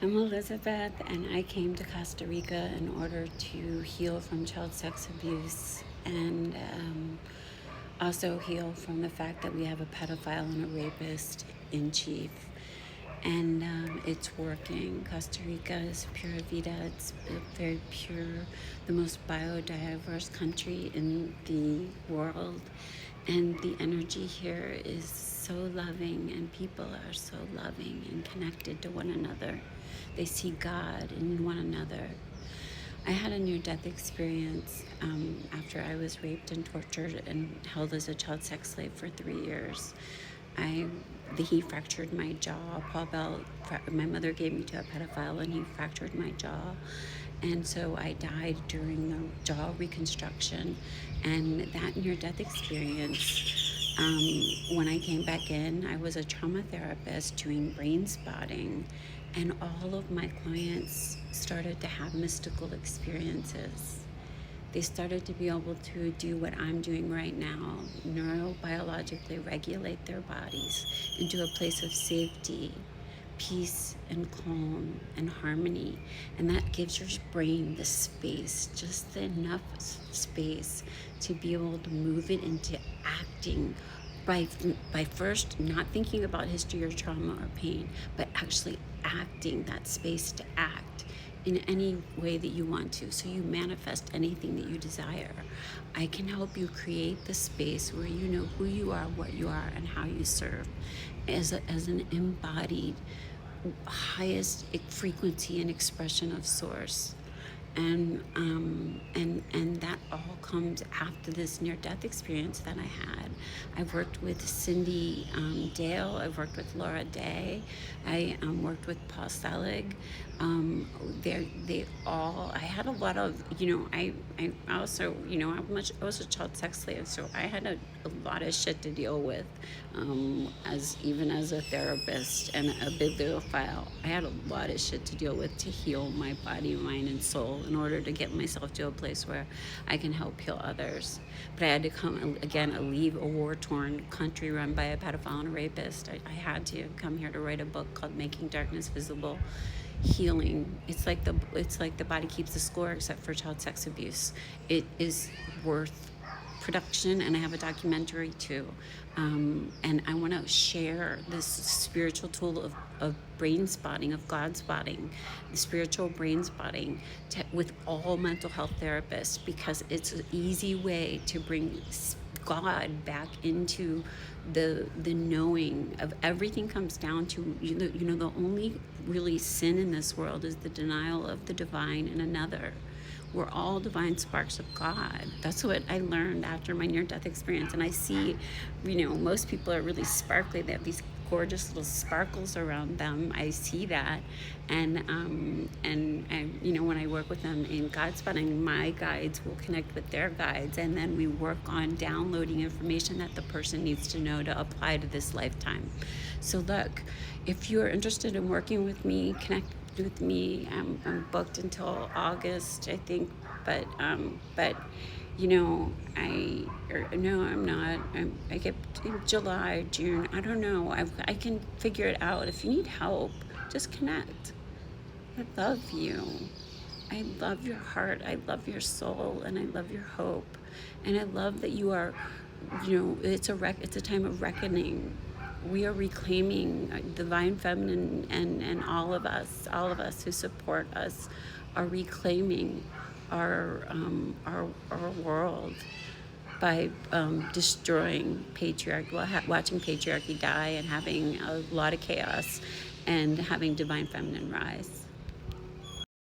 I'm Elizabeth, and I came to Costa Rica in order to heal from child sex abuse and also heal from the fact that we have a pedophile and a rapist in chief. And it's working. Costa Rica is pura vida. It's very pure, the most biodiverse country in the world. And the energy here is so loving, and people are so loving and connected to one another. They see God in one another. I had a near-death experience after I was raped and tortured and held as a child sex slave for 3 years. He fractured my jaw. Paul Bell, my mother gave me to a pedophile, and he fractured my jaw. And so I died during the jaw reconstruction. And that near-death experience, when I came back in, I was a trauma therapist doing brain spotting, and all of my clients started to have mystical experiences. They started to be able to do what I'm doing right now, neurobiologically regulate their bodies into a place of safety, peace and calm and harmony. And that gives your brain the space, just enough space to be able to move it into acting by first not thinking about history or trauma or pain, but actually acting that space to act in any way that you want to, so you manifest anything that you desire. I can help you create the space where you know who you are, what you are, and how you serve as an embodied highest frequency and expression of source. And that all comes after this near-death experience that I had. I've worked with Cindy Dale. I've worked with Laura Day. I worked with Paul Selig. I had a lot of, I also, I was a child sex slave, so I had a lot of shit to deal with, as a therapist and a bibliophile. I had a lot of shit to deal with to heal my body, mind, and soul in order to get myself to a place where I can help heal others. But I had to leave a war-torn country run by a pedophile and a rapist. I had to come here to write a book called Making Darkness Visible. Healing. It's like the body keeps the score, except for child sex abuse. It is worth production, and I have a documentary too. And I want to share this spiritual tool of brain spotting, of Godspotting, the spiritual brain spotting with all mental health therapists, because it's an easy way to bring God back into the knowing of everything. Comes down to the only really sin in this world is the denial of the divine in another. We're all divine sparks of God. That's what I learned after my near-death experience. And I see, most people are really sparkly. They have these gorgeous little sparkles around them. I see that. And when I work with them in Godspotting, my guides will connect with their guides. And then we work on downloading information that the person needs to know to apply to this lifetime. So look, if you're interested in working with me, connect with me. I'm booked until August, I think, but I'm not. I get in July, June. I don't know. I can figure it out. If you need help, just connect. I love you. I love your heart. I love your soul, and I love your hope. And I love that you are. It's a time of reckoning. We are reclaiming divine feminine, and all of us who support us are reclaiming our world by destroying patriarchy, watching patriarchy die, and having a lot of chaos, and having divine feminine rise.